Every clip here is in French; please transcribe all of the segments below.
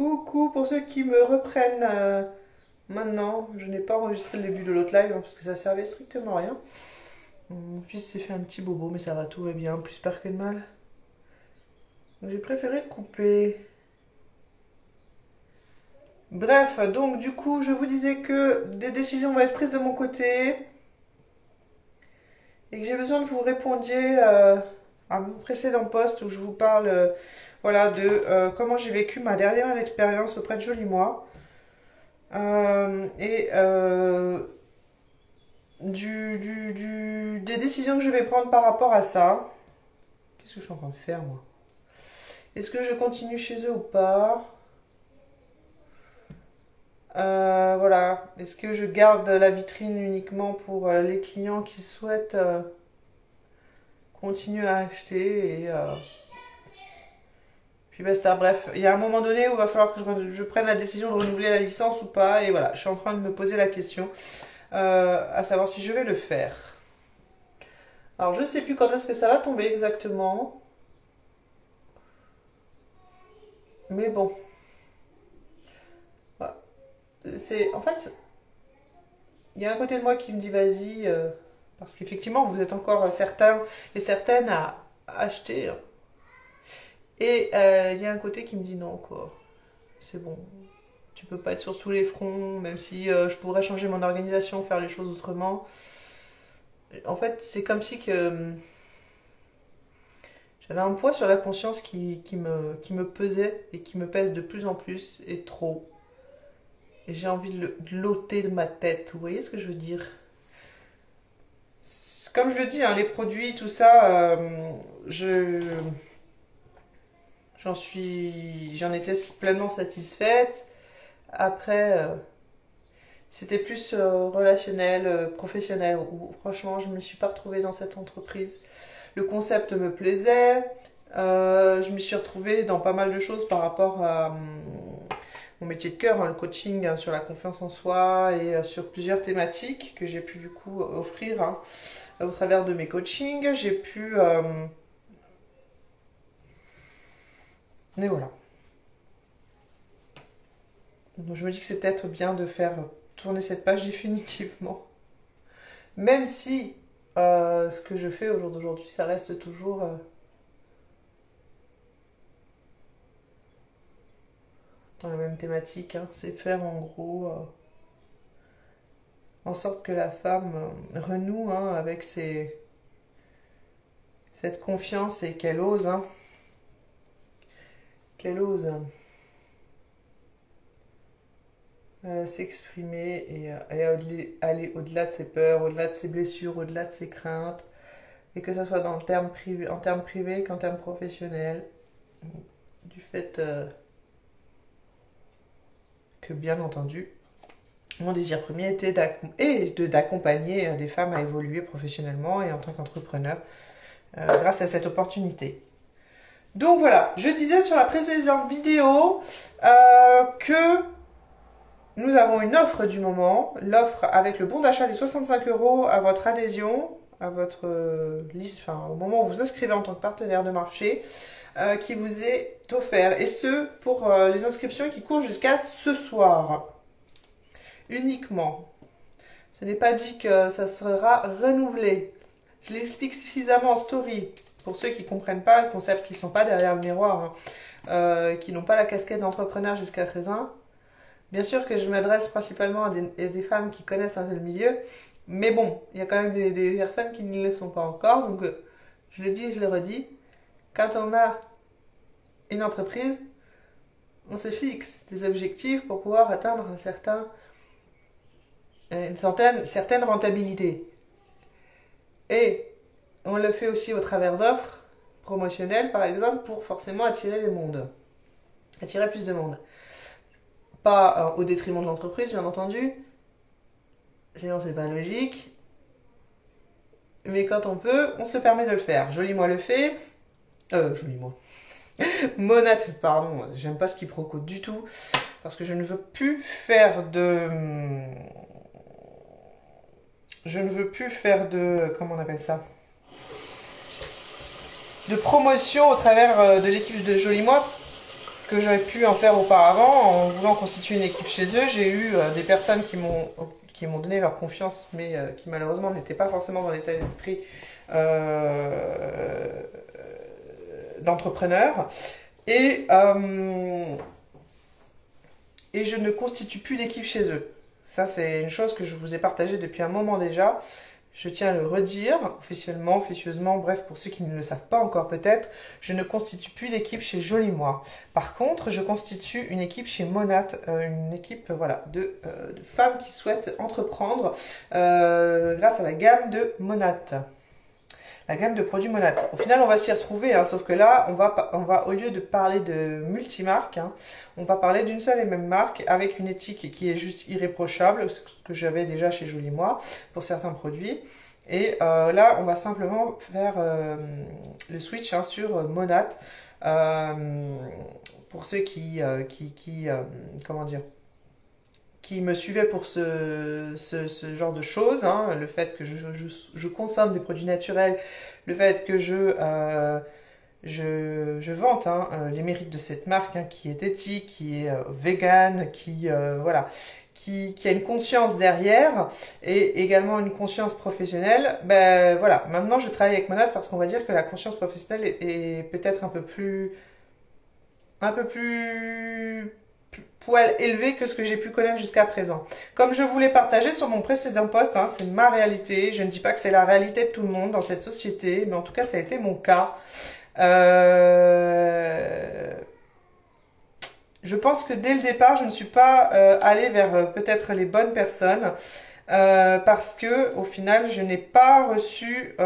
Coucou pour ceux qui me reprennent maintenant. Je n'ai pas enregistré le début de l'autre live parce que ça servait strictement à rien. Mon fils s'est fait un petit bobo, mais ça va, tout va bien, plus peur que de mal. J'ai préféré couper. Bref, donc du coup, je vous disais que des décisions vont être prises de mon côté et que j'ai besoin que vous répondiez à mon précédent post où je vous parle voilà, de comment j'ai vécu ma dernière expérience auprès de Joli Moi. Et des décisions que je vais prendre par rapport à ça. Qu'est-ce que je suis en train de faire, moi? Est-ce que je continue chez eux ou pas? Voilà. Est-ce que je garde la vitrine uniquement pour les clients qui souhaitent continuer à acheter et puis basta. Bref, il y a un moment donné où il va falloir que je prenne la décision de renouveler la licence ou pas. Et voilà, je suis en train de me poser la question à savoir si je vais le faire. Alors, je sais plus quand est-ce que ça va tomber exactement. Mais bon. Voilà. En fait, il y a un côté de moi qui me dit vas-y, parce qu'effectivement, vous êtes encore certains et certaines à acheter. Et il y a un côté qui me dit non, quoi. C'est bon. Tu peux pas être sur tous les fronts, même si je pourrais changer mon organisation, faire les choses autrement. En fait, c'est comme si que j'avais un poids sur la conscience qui me pesait et qui me pèse de plus en plus et trop. Et j'ai envie de l'ôter de ma tête. Vous voyez ce que je veux dire? Comme je le dis, hein, les produits, tout ça, j'en étais pleinement satisfaite. Après, c'était plus relationnel, professionnel, où franchement, je ne me suis pas retrouvée dans cette entreprise. Le concept me plaisait. Je me suis retrouvée dans pas mal de choses par rapport à mon métier de cœur, hein, le coaching sur la confiance en soi et sur plusieurs thématiques que j'ai pu du coup offrir hein, au travers de mes coachings. J'ai pu... Mais voilà. Donc je me dis que c'est peut-être bien de faire tourner cette page définitivement. Même si ce que je fais au jour d'aujourd'hui, ça reste toujours dans la même thématique. Hein. C'est faire en gros en sorte que la femme renoue hein, avec cette confiance et qu'elle ose. Hein, qu'elle ose s'exprimer et aller au-delà de ses peurs, au-delà de ses blessures, au-delà de ses craintes, et que ce soit en termes privés qu'en termes professionnels, du fait que bien entendu, mon désir premier était d'accompagner des femmes à évoluer professionnellement et en tant qu'entrepreneur grâce à cette opportunité. Donc voilà, je disais sur la précédente vidéo que nous avons une offre du moment, l'offre avec le bon d'achat des 65 € à votre adhésion, à votre liste, enfin au moment où vous inscrivez en tant que partenaire de marché, qui vous est offert. Et ce, pour les inscriptions qui courent jusqu'à ce soir. Uniquement. Ce n'est pas dit que ça sera renouvelé. Je l'explique suffisamment en story. Pour ceux qui ne comprennent pas le concept, qui ne sont pas derrière le miroir, hein, qui n'ont pas la casquette d'entrepreneur jusqu'à présent. Bien sûr que je m'adresse principalement à des femmes qui connaissent un peu le milieu, mais bon, il y a quand même des personnes qui ne le sont pas encore, donc je le dis et je le redis, quand on a une entreprise, on se fixe des objectifs pour pouvoir atteindre une certaine rentabilité. Et on le fait aussi au travers d'offres promotionnelles, par exemple, pour forcément attirer attirer plus de monde. Pas au détriment de l'entreprise, bien entendu. Sinon, c'est pas logique. Mais quand on peut, on se permet de le faire. Joli Moi le fait. Joli Moi. Monat, pardon, j'aime pas ce quiproquo du tout. Parce que je ne veux plus faire de... Comment on appelle ça? De promotion au travers de l'équipe de Joli Moi. que j'aurais pu en faire auparavant en voulant constituer une équipe chez eux. J'ai eu des personnes qui m'ont donné leur confiance, mais qui malheureusement n'étaient pas forcément dans l'état d'esprit d'entrepreneur. Et je ne constitue plus d'équipe chez eux. Ça, c'est une chose que je vous ai partagée depuis un moment déjà. Je tiens à le redire, officiellement, officieusement, bref, pour ceux qui ne le savent pas encore peut-être, je ne constitue plus d'équipe chez Joli Moi. Par contre, je constitue une équipe chez Monat, une équipe voilà, de femmes qui souhaitent entreprendre grâce à la gamme de Monat. La gamme de produits Monat. Au final, on va s'y retrouver, hein, sauf que là, on va, au lieu de parler de multimarques, hein, on va parler d'une seule et même marque avec une éthique qui est juste irréprochable, ce que j'avais déjà chez Joli Moi pour certains produits. Et là, on va simplement faire le switch hein, sur Monat pour ceux comment dire, qui me suivaient pour ce genre de choses, hein, le fait que je consomme des produits naturels, le fait que je vante hein, les mérites de cette marque hein, qui est éthique, qui est vegan, voilà, qui a une conscience derrière et également une conscience professionnelle. Ben voilà, maintenant je travaille avec Monat parce qu'on va dire que la conscience professionnelle est peut-être un peu plus poil élevé que ce que j'ai pu connaître jusqu'à présent. Comme je vous l'ai partagé sur mon précédent post, hein, c'est ma réalité. Je ne dis pas que c'est la réalité de tout le monde dans cette société, mais en tout cas, ça a été mon cas. Je pense que dès le départ, je ne suis pas allée vers peut-être les bonnes personnes parce que au final, je n'ai pas reçu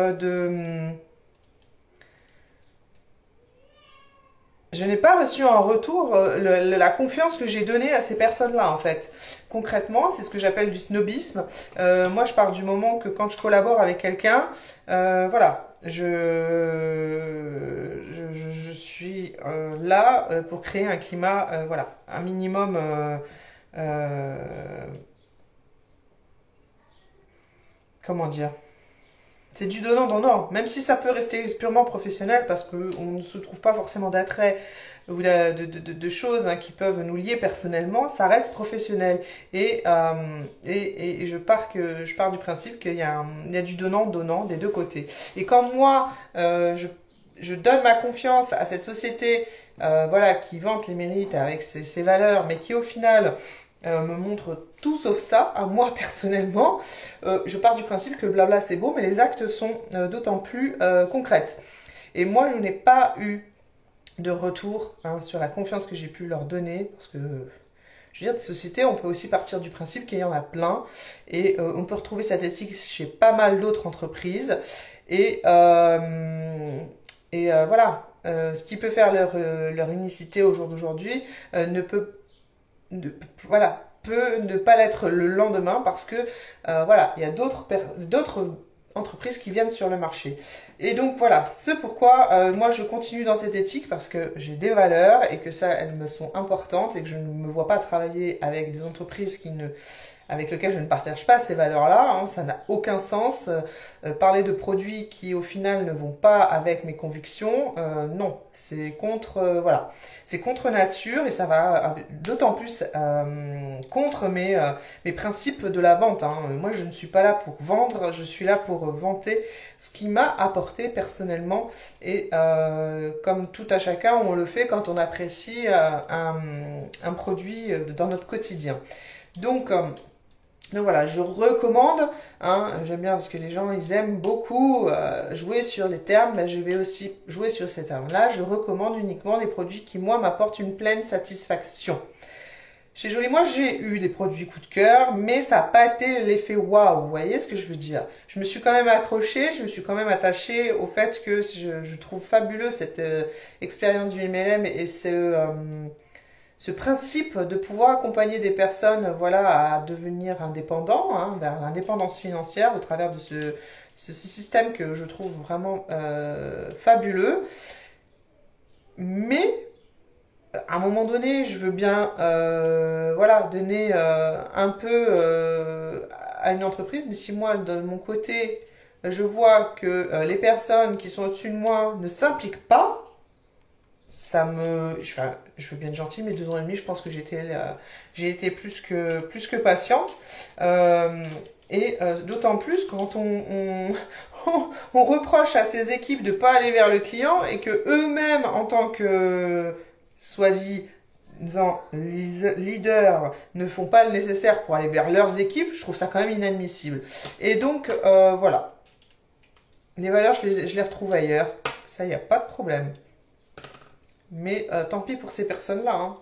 je n'ai pas reçu en retour la confiance que j'ai donnée à ces personnes-là, en fait. Concrètement, c'est ce que j'appelle du snobisme. Moi, je pars du moment que quand je collabore avec quelqu'un, voilà, je suis là pour créer un climat, voilà, un minimum... comment dire? C'est du donnant-donnant, même si ça peut rester purement professionnel parce qu'on ne se trouve pas forcément d'attrait ou de choses hein, qui peuvent nous lier personnellement, ça reste professionnel. Et je pars du principe qu'il y a du donnant-donnant des deux côtés. Et quand moi, je donne ma confiance à cette société voilà, qui vante les mérites avec ses valeurs, mais qui au final... me montre tout sauf ça, à moi personnellement. Je pars du principe que blabla c'est beau, mais les actes sont d'autant plus concrètes. Et moi, je n'ai pas eu de retour hein, sur la confiance que j'ai pu leur donner, parce que, je veux dire, des sociétés, on peut aussi partir du principe qu'il y en a plein, et on peut retrouver cette éthique chez pas mal d'autres entreprises, et voilà, ce qui peut faire leur unicité au jour d'aujourd'hui voilà, peut ne pas l'être le lendemain parce que voilà, il y a d'autres entreprises qui viennent sur le marché. Et donc voilà, c'est pourquoi moi je continue dans cette éthique parce que j'ai des valeurs et que ça, elles me sont importantes et que je ne me vois pas travailler avec des entreprises avec lesquelles je ne partage pas ces valeurs-là, hein, ça n'a aucun sens. Parler de produits qui au final ne vont pas avec mes convictions, non, c'est contre, voilà, c'est contre nature et ça va d'autant plus contre mes principes de la vente. Hein. Moi, je ne suis pas là pour vendre, je suis là pour vanter ce qui m'a apporté personnellement et comme tout à chacun, on le fait quand on apprécie un produit dans notre quotidien. Donc voilà, je recommande, hein, j'aime bien parce que les gens ils aiment beaucoup jouer sur les termes, ben, je vais aussi jouer sur ces termes-là. Je recommande uniquement des produits qui moi m'apportent une pleine satisfaction. Chez Joli Moi, j'ai eu des produits coup de cœur, mais ça n'a pas été l'effet waouh, vous voyez ce que je veux dire. Je me suis quand même accrochée, je me suis quand même attachée au fait que je trouve fabuleux cette expérience du MLM et ce principe de pouvoir accompagner des personnes voilà, à devenir indépendants, hein, vers l'indépendance financière au travers de ce système que je trouve vraiment fabuleux. Mais à un moment donné, je veux bien voilà, donner un peu à une entreprise, mais si moi, de mon côté, je vois que les personnes qui sont au-dessus de moi ne s'impliquent pas, Enfin, je veux bien être gentille, mais 2 ans et demi, je pense que j'ai été plus que patiente. Euh, D'autant plus quand on reproche à ces équipes de ne pas aller vers le client et que eux-mêmes, en tant que soi-disant leaders, ne font pas le nécessaire pour aller vers leurs équipes, je trouve ça quand même inadmissible. Et donc, voilà. Les valeurs, je les retrouve ailleurs. Ça, il n'y a pas de problème. Mais tant pis pour ces personnes-là. Hein.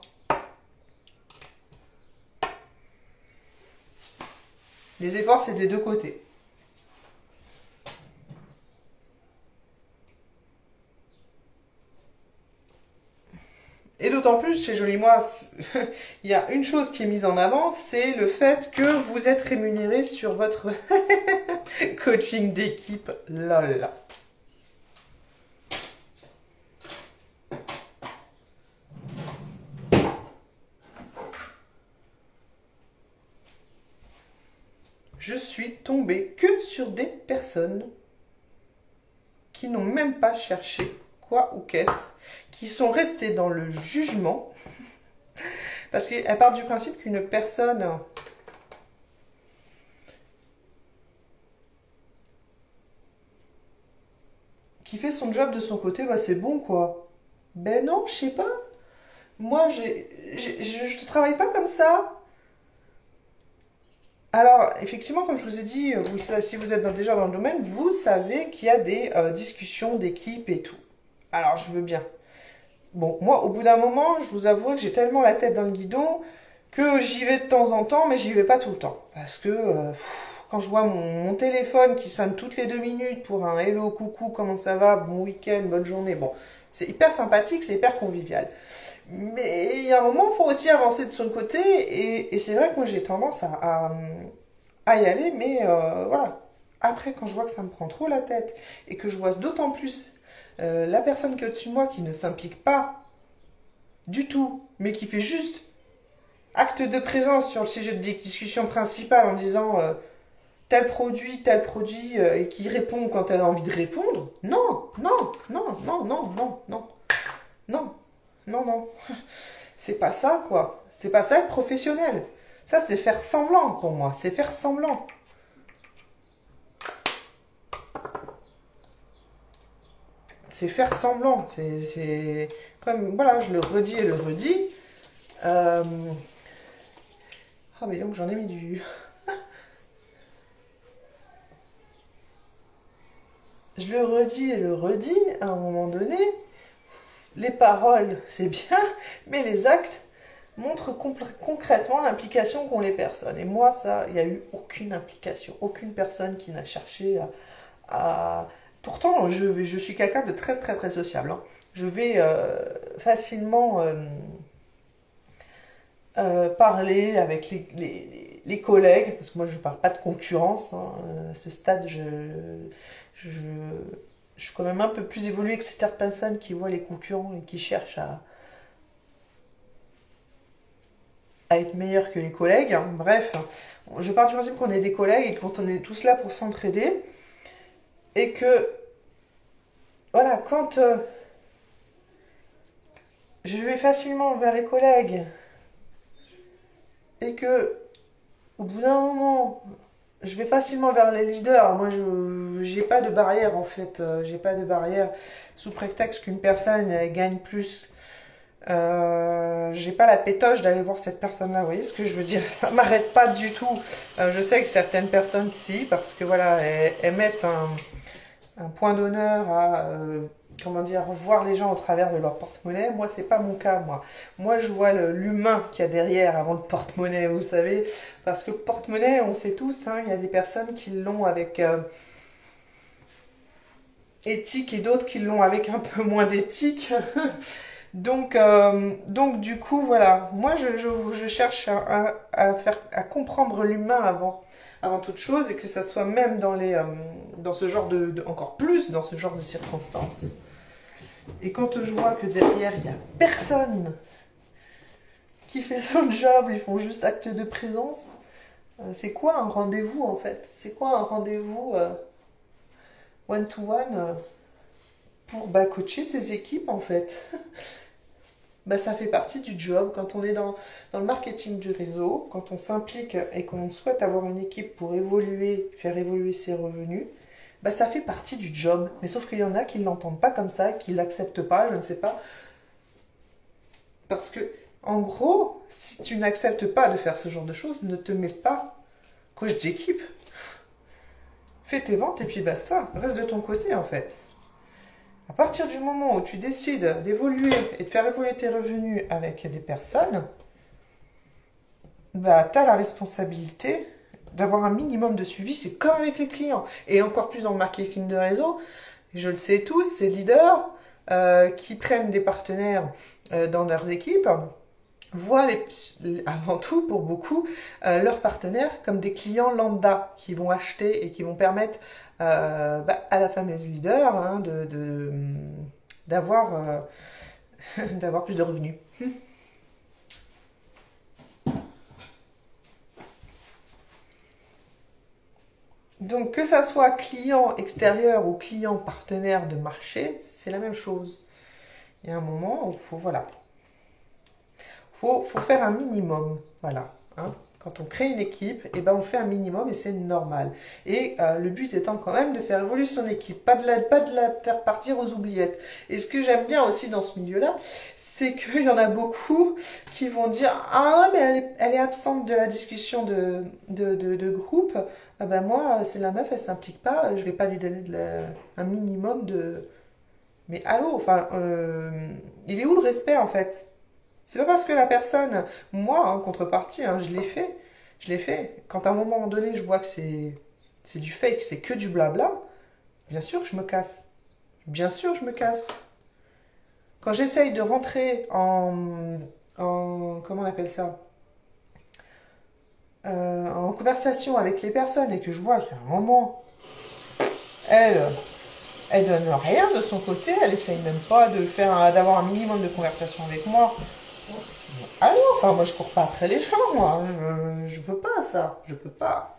Les efforts, c'est des deux côtés. Et d'autant plus, chez Joli Moi, il y a une chose qui est mise en avant, c'est le fait que vous êtes rémunéré sur votre coaching d'équipe. Lol. Je suis tombée que sur des personnes qui n'ont même pas cherché quoi ou qu'est-ce, qui sont restées dans le jugement, parce qu'elle part du principe qu'une personne qui fait son job de son côté, bah c'est bon quoi. Ben non, je sais pas. Moi, je ne travaille pas comme ça. Alors, effectivement, comme je vous ai dit, si vous êtes déjà dans le domaine, vous savez qu'il y a des discussions d'équipe et tout. Alors, je veux bien. Bon, moi, au bout d'un moment, je vous avoue que j'ai tellement la tête dans le guidon que j'y vais de temps en temps, mais j'y vais pas tout le temps. Parce que quand je vois mon téléphone qui sonne toutes les 2 minutes pour un hello, coucou, comment ça va, bon week-end, bonne journée, bon, c'est hyper sympathique, c'est hyper convivial. Mais il y a un moment, il faut aussi avancer de son côté, et c'est vrai que moi j'ai tendance à y aller, mais voilà. Après, quand je vois que ça me prend trop la tête, et que je vois d'autant plus la personne qui est au-dessus de moi qui ne s'implique pas du tout, mais qui fait juste acte de présence sur le sujet de discussion principale en disant tel produit, et qui répond quand elle a envie de répondre. Non, non, non, non, non, non, non, non, non, non. C'est pas ça, quoi. C'est pas ça être professionnel. Ça, c'est faire semblant pour moi. C'est faire semblant. C'est faire semblant. C'est comme, voilà, je le redis et le redis. Ah, mais donc j'en ai mis du. Je le redis et le redis, à un moment donné, les paroles, c'est bien, mais les actes montrent concrètement l'implication qu'ont les personnes. Et moi, ça, il n'y a eu aucune implication, aucune personne qui n'a cherché à... Pourtant, je suis quelqu'un de très très très sociable. Hein. Je vais facilement parler avec les collègues, parce que moi je ne parle pas de concurrence. Hein. À ce stade, je, je suis quand même un peu plus évoluée que certaines personnes qui voient les concurrents et qui cherchent à être meilleurs que les collègues. Hein. Bref, je pars du principe qu'on est des collègues et qu'on est tous là pour s'entraider. Et que, voilà, quand je vais facilement vers les collègues et que, au bout d'un moment, je vais facilement vers les leaders. Moi, je j'ai pas de barrière en fait. J'ai pas de barrière sous prétexte qu'une personne elle gagne plus. J'ai pas la pétoche d'aller voir cette personne-là. Vous voyez ce que je veux dire? Ça m'arrête pas du tout. Je sais que certaines personnes, si, parce que voilà, elles mettent un point d'honneur à comment dire, voir les gens au travers de leur porte-monnaie. Moi, c'est pas mon cas, moi. Moi, je vois l'humain qu'il y a derrière avant le porte-monnaie, vous savez. Parce que le porte-monnaie, on sait tous, hein, il y a des personnes qui l'ont avec éthique et d'autres qui l'ont avec un peu moins d'éthique. Donc, du coup, voilà. Moi, je cherche à comprendre l'humain avant toute chose et que ça soit même dans ce genre encore plus dans ce genre de circonstances. Et quand je vois que derrière, il n'y a personne qui fait son job, ils font juste acte de présence, c'est quoi un rendez-vous en fait? C'est quoi un rendez-vous one-to-one pour coacher ses équipes en fait. Ça fait partie du job. Quand on est dans le marketing du réseau, quand on s'implique et qu'on souhaite avoir une équipe pour évoluer, faire évoluer ses revenus, ça fait partie du job. Mais sauf qu'il y en a qui ne l'entendent pas comme ça, qui ne l'acceptent pas, je ne sais pas. Parce que, en gros, si tu n'acceptes pas de faire ce genre de choses, ne te mets pas coach d'équipe. Fais tes ventes et puis basta. Reste de ton côté en fait. À partir du moment où tu décides d'évoluer et de faire évoluer tes revenus avec des personnes, tu as la responsabilité d'avoir un minimum de suivi. C'est comme avec les clients. Et encore plus dans le marketing de réseau, je le sais tous, ces leaders qui prennent des partenaires dans leurs équipes voient avant tout, pour beaucoup, leurs partenaires comme des clients lambda qui vont acheter et qui vont permettre à la fameuse leader d'avoir plus de revenus. Donc que ça soit client extérieur ou client partenaire de marché, c'est la même chose. Il y a un moment où faut faire un minimum, voilà. Hein. Quand on crée une équipe, on fait un minimum et c'est normal. Et le but étant quand même de faire évoluer son équipe, pas de la faire partir aux oubliettes. Et ce que j'aime bien aussi dans ce milieu-là, c'est qu'il y en a beaucoup qui vont dire « Ah mais elle est absente de la discussion de groupe. Moi, c'est la meuf, elle s'implique pas, je vais pas lui donner un minimum de... » Mais allô, enfin, il est où le respect en fait? C'est pas parce que la personne, moi, en contrepartie, je l'ai fait. Quand à un moment donné, je vois que c'est du fake, c'est que du blabla, bien sûr que je me casse. Bien sûr que je me casse. Quand j'essaye de rentrer comment on appelle ça? En conversation avec les personnes et que je vois qu'à un moment, elle donne rien de son côté, elle essaye même pas d'avoir un minimum de conversation avec moi. Ah non, enfin moi je cours pas après les champs, moi. Je peux pas ça, je peux pas.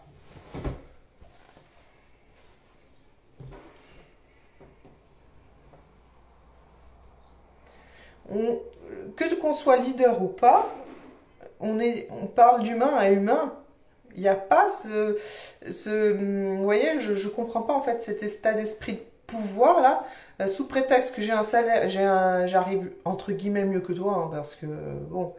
Que qu'on soit leader ou pas, on parle d'humain à humain. Il n'y a pas vous voyez, je comprends pas en fait cet état d'esprit de pouvoir là, sous prétexte que j'ai un salaire, j'arrive entre guillemets mieux que toi, parce que bon,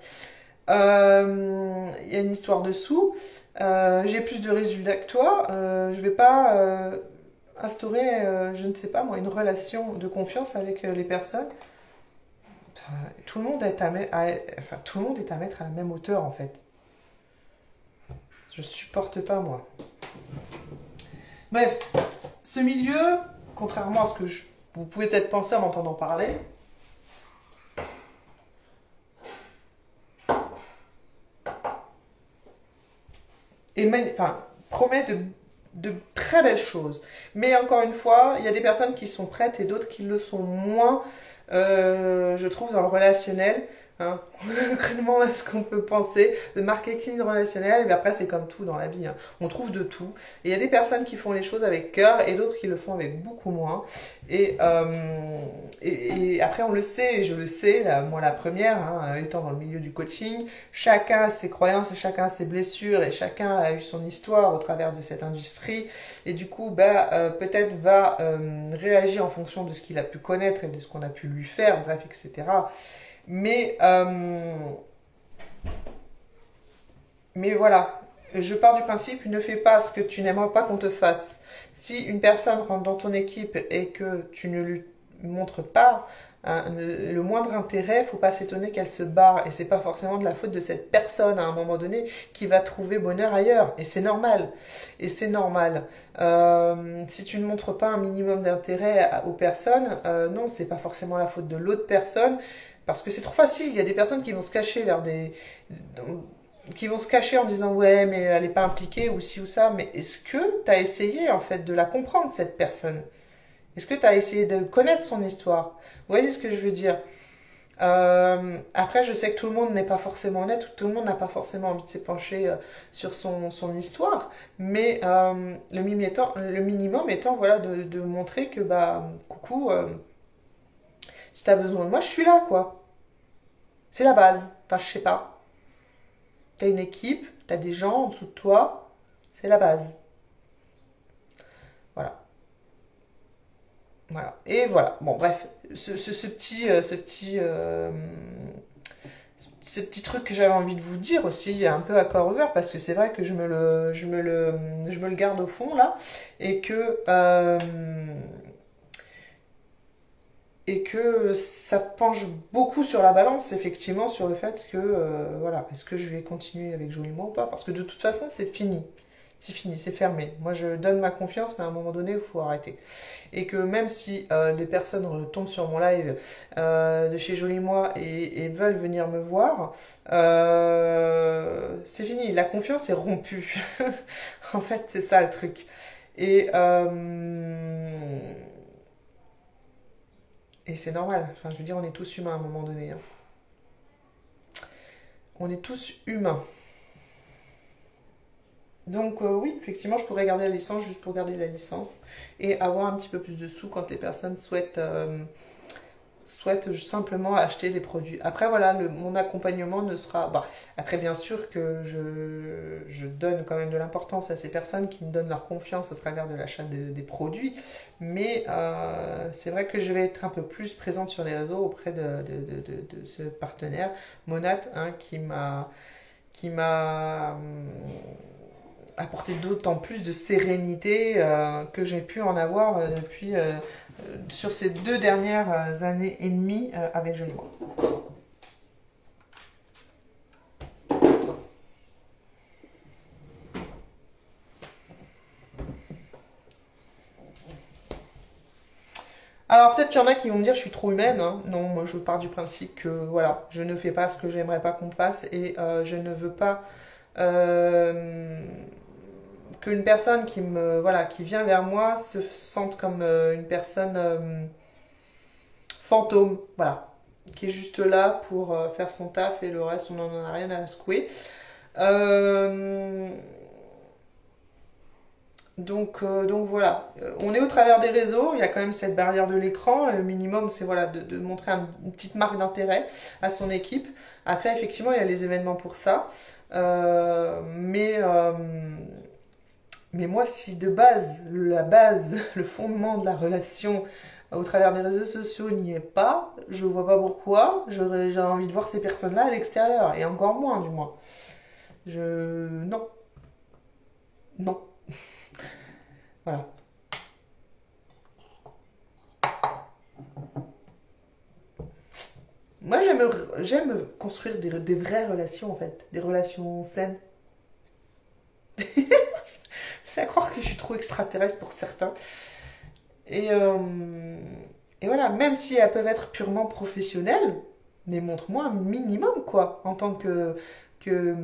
il y a une histoire de sous, j'ai plus de résultats que toi, je vais pas instaurer, je ne sais pas moi, une relation de confiance avec les personnes. Tout le monde est tout le monde est à mettre à la même hauteur en fait. Je supporte pas moi. Bref, ce milieu, contrairement à ce que vous pouvez peut-être penser en m'entendant parler, promet de très belles choses. Mais encore une fois, il y a des personnes qui sont prêtes et d'autres qui le sont moins, je trouve, dans le relationnel. Hein, concrètement à ce qu'on peut penser de marketing relationnel, mais après c'est comme tout dans la vie, on trouve de tout et il y a des personnes qui font les choses avec cœur et d'autres qui le font avec beaucoup moins et après on le sait, et je le sais, moi la première, étant dans le milieu du coaching, chacun a ses croyances et chacun a ses blessures et chacun a eu son histoire au travers de cette industrie et du coup peut-être va réagir en fonction de ce qu'il a pu connaître et de ce qu'on a pu lui faire, bref, etc. Mais voilà, je pars du principe, ne fais pas ce que tu n'aimerais pas qu'on te fasse. Si une personne rentre dans ton équipe et que tu ne lui montres pas le moindre intérêt, faut pas s'étonner qu'elle se barre. Et c'est pas forcément de la faute de cette personne à un moment donné qui va trouver bonheur ailleurs. Et c'est normal. Et c'est normal. Si tu ne montres pas un minimum d'intérêt aux personnes, non, c'est pas forcément la faute de l'autre personne. Parce que c'est trop facile, il y a des personnes qui vont se cacher qui vont se cacher en disant ouais mais elle n'est pas impliquée ou ci ou ça, mais est-ce que tu as essayé en fait de la comprendre cette personne? Est-ce que tu as essayé de connaître son histoire? Vous voyez ce que je veux dire? Après je sais que tout le monde n'est pas forcément honnête, tout le monde n'a pas forcément envie de s'épancher sur son histoire, mais le minimum étant voilà de montrer que coucou, Si tu as besoin de moi, je suis là, quoi. C'est la base. Enfin, je sais pas. Tu as une équipe, tu as des gens en dessous de toi, c'est la base. Voilà. Voilà. Et voilà. Bon, bref, ce petit truc que j'avais envie de vous dire aussi, un peu à corps ouvert, parce que c'est vrai que je me le garde au fond là, et que, euh, et que ça penche beaucoup sur la balance, effectivement, sur le fait que, voilà, est-ce que je vais continuer avec Joliment ou pas? Parce que de toute façon, c'est fini. C'est fini, c'est fermé. Moi, je donne ma confiance, mais à un moment donné, il faut arrêter. Et que même si les personnes retombent sur mon live de chez Joli Moi et veulent venir me voir, c'est fini. La confiance est rompue. En fait, c'est ça le truc. Et, et c'est normal. Enfin, je veux dire, on est tous humains à un moment donné, hein. On est tous humains. Donc oui, effectivement, je pourrais garder la licence juste pour garder la licence et avoir un petit peu plus de sous quand les personnes souhaitent simplement acheter des produits. Après, voilà, mon accompagnement ne sera... Bah, après, bien sûr que je donne quand même de l'importance à ces personnes qui me donnent leur confiance au travers de l'achat des produits, mais c'est vrai que je vais être un peu plus présente sur les réseaux auprès de ce partenaire, Monat, hein, qui m'a apporter d'autant plus de sérénité que j'ai pu en avoir depuis sur ces 2 dernières années et demie avec Joliment. Alors peut-être qu'il y en a qui vont me dire je suis trop humaine, hein. Non, moi je pars du principe que voilà, je ne fais pas ce que j'aimerais pas qu'on me fasse et je ne veux pas qu'une personne qui vient vers moi se sente comme une personne fantôme, voilà, qui est juste là pour faire son taf et le reste on n'en a rien à secouer. Euh, donc voilà, on est au travers des réseaux, il y a quand même cette barrière de l'écran, le minimum c'est voilà, de montrer une petite marque d'intérêt à son équipe. Après effectivement il y a les événements pour ça, mais moi si de base, la base, le fondement de la relation au travers des réseaux sociaux n'y est pas, je vois pas pourquoi j'ai envie de voir ces personnes-là à l'extérieur, et encore moins du moins. Non, non, voilà. Moi, j'aime construire des vraies relations, en fait. Des relations saines. C'est à croire que je suis trop extraterrestre pour certains. Et, euh, et voilà, même si elles peuvent être purement professionnelles, mais montre-moi un minimum, quoi. En tant que, que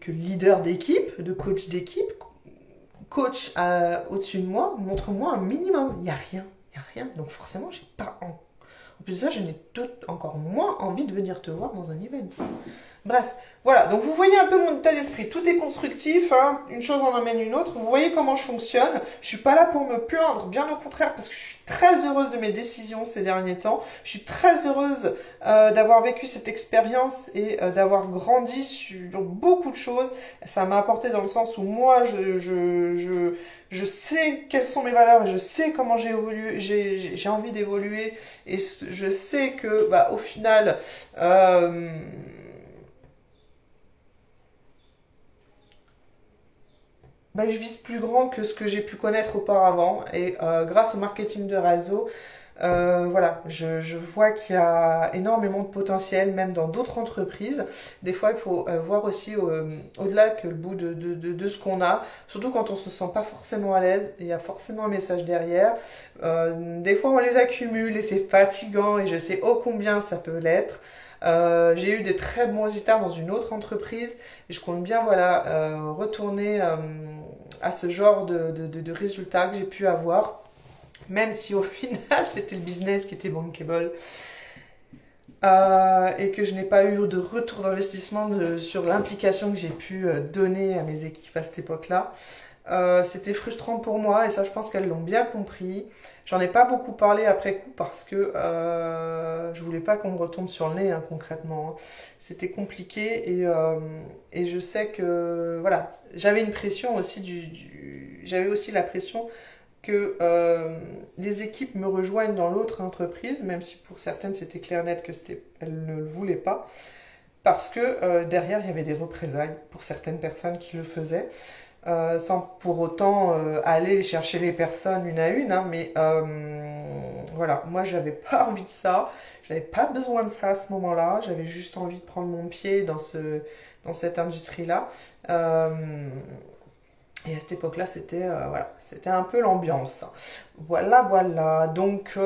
leader d'équipe, de coach d'équipe, coach au-dessus de moi, montre-moi un minimum. Il n'y a rien. Il n'y a rien. Donc forcément, j'ai pas en plus de ça, je n'ai encore moins envie de venir te voir dans un event. Bref, voilà. Donc vous voyez un peu mon état d'esprit. Tout est constructif, hein. Une chose en amène une autre. Vous voyez comment je fonctionne. Je suis pas là pour me plaindre, bien au contraire, parce que je suis très heureuse de mes décisions ces derniers temps. Je suis très heureuse d'avoir vécu cette expérience et d'avoir grandi sur beaucoup de choses. Ça m'a apporté dans le sens où moi, je sais quelles sont mes valeurs, je sais comment j'ai évolué, j'ai envie d'évoluer et je sais que bah, au final, bah, je vise plus grand que ce que j'ai pu connaître auparavant et grâce au marketing de réseau, voilà, je vois qu'il y a énormément de potentiel, même dans d'autres entreprises. Des fois, il faut voir aussi au-delà que le bout de ce qu'on a, surtout quand on se sent pas forcément à l'aise, il y a forcément un message derrière. Des fois, on les accumule et c'est fatigant et je sais ô combien ça peut l'être. J'ai eu des très bons résultats dans une autre entreprise et je compte bien voilà, retourner à ce genre de résultats que j'ai pu avoir. Même si au final c'était le business qui était bankable et que je n'ai pas eu de retour d'investissement sur l'implication que j'ai pu donner à mes équipes à cette époque-là. C'était frustrant pour moi et ça je pense qu'elles l'ont bien compris. J'en ai pas beaucoup parlé après coup parce que je voulais pas qu'on me retombe sur le nez hein, concrètement. Hein. C'était compliqué et je sais que voilà, j'avais une pression aussi j'avais aussi la pression que les équipes me rejoignent dans l'autre entreprise, même si pour certaines c'était clair net que elles ne le voulaient pas, parce que derrière il y avait des représailles pour certaines personnes qui le faisaient. Sans pour autant aller chercher les personnes une à une, hein, mais voilà, moi j'avais pas envie de ça, j'avais pas besoin de ça à ce moment-là, j'avais juste envie de prendre mon pied dans cette industrie-là. Et à cette époque-là, c'était voilà, c'était un peu l'ambiance. Voilà, voilà. Donc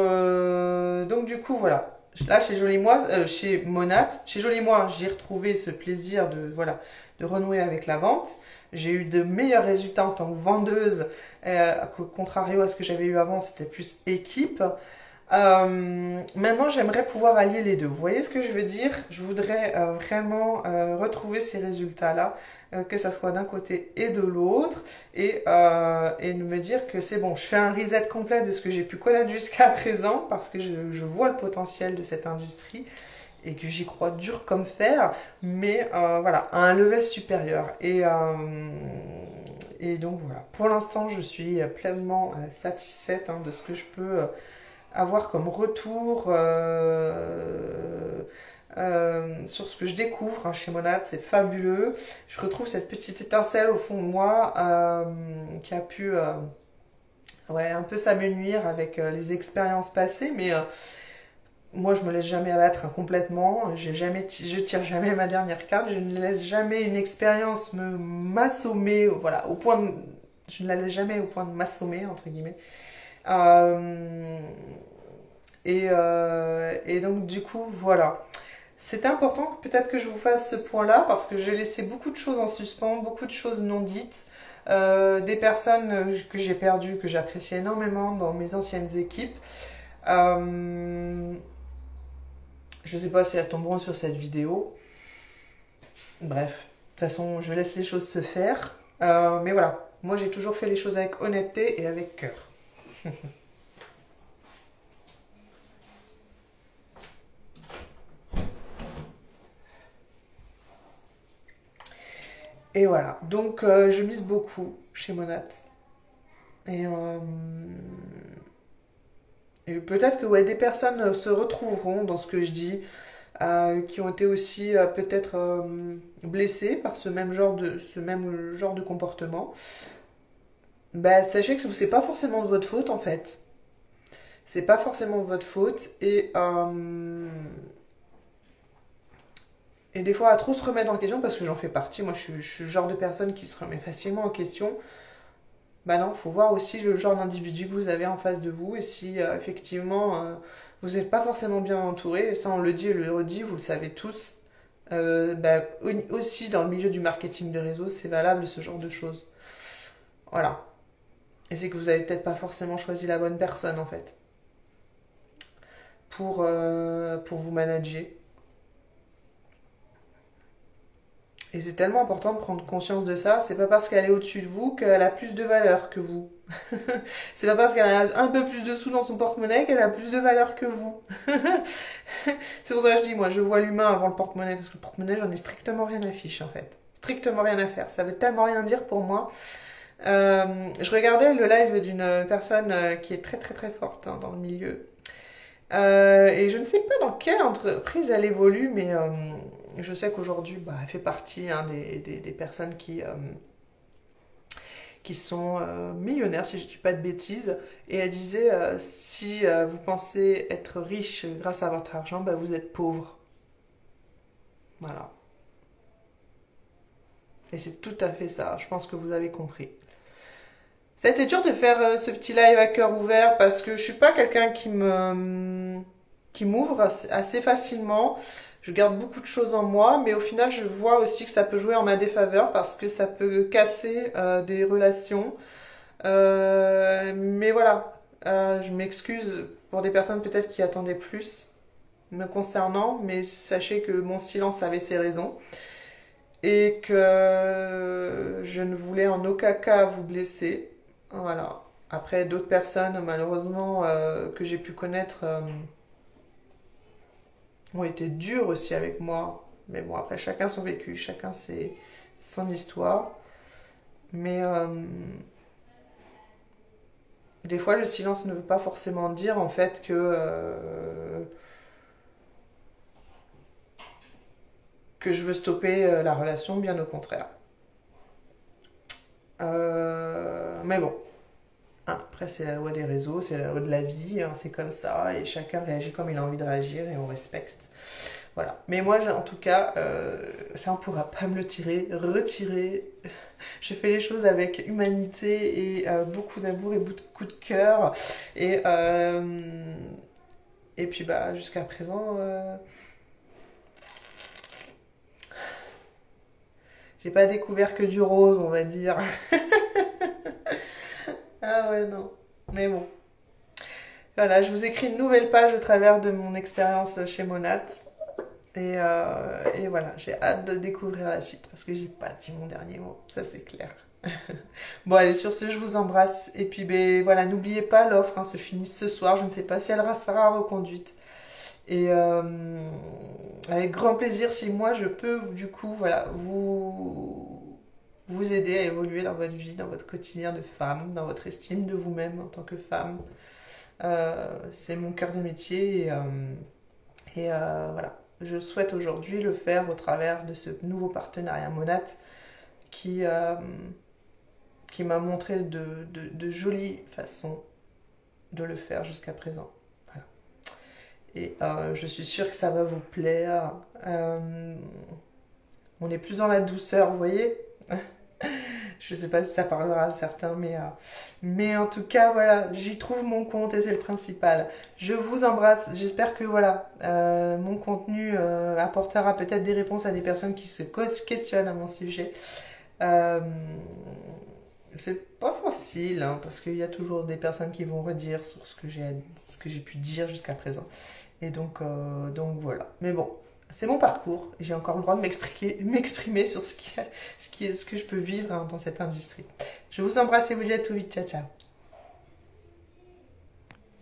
du coup, voilà. Là, chez Joli Moi, chez Monat, chez Joli Moi, j'ai retrouvé ce plaisir de voilà, de renouer avec la vente. J'ai eu de meilleurs résultats en tant que vendeuse, contrario à ce que j'avais eu avant, c'était plus équipe. Maintenant, j'aimerais pouvoir allier les deux. Vous voyez ce que je veux dire? Je voudrais vraiment retrouver ces résultats-là, que ça soit d'un côté et de l'autre, et de me dire que c'est bon, je fais un reset complet de ce que j'ai pu connaître jusqu'à présent, parce que je vois le potentiel de cette industrie et que j'y crois dur comme fer, mais voilà, à un level supérieur. Et donc voilà, pour l'instant, je suis pleinement satisfaite hein, de ce que je peux avoir comme retour sur ce que je découvre hein, chez Monat, c'est fabuleux. Je retrouve cette petite étincelle au fond de moi qui a pu ouais, un peu s'amenuire avec les expériences passées, mais moi je me laisse jamais abattre hein, complètement. Je tire jamais ma dernière carte, je ne laisse jamais une expérience m'assommer, voilà, je ne la laisse jamais au point de m'assommer entre guillemets. Euh, et donc du coup, voilà. C'est important peut-être que je vous fasse ce point-là parce que j'ai laissé beaucoup de choses en suspens, beaucoup de choses non dites, des personnes que j'ai perdues, que j'appréciais énormément dans mes anciennes équipes. Euh, je ne sais pas si elles tomberont sur cette vidéo. Bref, de toute façon, je laisse les choses se faire. Mais voilà, moi j'ai toujours fait les choses avec honnêteté et avec cœur. Et voilà, donc je mise beaucoup chez Monat. Et, et peut-être que ouais, des personnes se retrouveront dans ce que je dis, qui ont été aussi peut-être blessées par ce même genre de comportement. Bah, sachez que c'est pas forcément de votre faute en fait. C'est pas forcément de votre faute et des fois à trop se remettre en question parce que j'en fais partie. Moi, je suis le genre de personne qui se remet facilement en question. Bah non, faut voir aussi le genre d'individu que vous avez en face de vous et si effectivement vous n'êtes pas forcément bien entouré. Et ça, on le dit et le redit, vous le savez tous. Bah, aussi dans le milieu du marketing de réseau, c'est valable ce genre de choses. Voilà. Et c'est que vous avez peut-être pas forcément choisi la bonne personne en fait pour vous manager. Et c'est tellement important de prendre conscience de ça. C'est pas parce qu'elle est au-dessus de vous qu'elle a plus de valeur que vous. C'est pas parce qu'elle a un peu plus de sous dans son porte-monnaie qu'elle a plus de valeur que vous. C'est pour ça que je dis, moi, je vois l'humain avant le porte-monnaie. Parce que le porte-monnaie, j'en ai strictement rien à fiche, en fait. Strictement rien à faire. Ça veut tellement rien dire pour moi. Je regardais le live d'une personne qui est très très très forte hein, dans le milieu. Et je ne sais pas dans quelle entreprise elle évolue, mais je sais qu'aujourd'hui, bah, elle fait partie hein, des personnes qui sont millionnaires, si je ne dis pas de bêtises. Et elle disait, si vous pensez être riche grâce à votre argent, bah, vous êtes pauvre. Voilà. Et c'est tout à fait ça. Je pense que vous avez compris. Ça a été dur de faire ce petit live à cœur ouvert parce que je suis pas quelqu'un qui m'ouvre assez facilement. Je garde beaucoup de choses en moi, mais au final, je vois aussi que ça peut jouer en ma défaveur parce que ça peut casser des relations. Mais voilà, je m'excuse pour des personnes peut-être qui attendaient plus me concernant, mais sachez que mon silence avait ses raisons. et que je ne voulais en aucun cas vous blesser. Voilà. Après, d'autres personnes, malheureusement, que j'ai pu connaître, ont été dures aussi avec moi. Mais bon, après, chacun son vécu, chacun son histoire. Mais des fois, le silence ne veut pas forcément dire, en fait, que je veux stopper la relation, bien au contraire. Mais bon, hein, après, c'est la loi des réseaux, c'est la loi de la vie, hein, c'est comme ça, et chacun réagit comme il a envie de réagir, et on respecte. Voilà. Mais moi, en tout cas, ça, on ne pourra pas me le retirer. Je fais les choses avec humanité et beaucoup d'amour et beaucoup de cœur. Et puis, bah, jusqu'à présent, j'ai pas découvert que du rose, on va dire. Ah ouais, non. Mais bon. Voilà, je vous écris une nouvelle page au travers de mon expérience chez Monat. Et voilà, j'ai hâte de découvrir la suite parce que j'ai pas dit mon dernier mot, ça c'est clair. Bon, allez, sur ce, je vous embrasse. Et puis, ben voilà, n'oubliez pas, l'offre se finit ce soir. Je ne sais pas si elle sera reconduite. Et avec grand plaisir, si moi je peux, du coup, voilà, vous aider à évoluer dans votre vie, dans votre quotidien de femme, dans votre estime de vous-même en tant que femme. C'est mon cœur de métier voilà. Je souhaite aujourd'hui le faire au travers de ce nouveau partenariat Monat qui m'a montré de jolies façons de le faire jusqu'à présent. Voilà. Et je suis sûre que ça va vous plaire. On est plus dans la douceur, vous voyez. Je ne sais pas si ça parlera à certains, mais en tout cas, voilà, j'y trouve mon compte et c'est le principal. Je vous embrasse. J'espère que voilà, mon contenu apportera peut-être des réponses à des personnes qui se questionnent à mon sujet. C'est pas facile, hein, parce qu'il y a toujours des personnes qui vont redire sur ce que j'ai pu dire jusqu'à présent. Et donc voilà. Mais bon, c'est mon parcours. J'ai encore le droit de m'exprimer sur ce que je peux vivre, hein, dans cette industrie. Je vous embrasse et vous dis à tout vite. Ciao, ciao.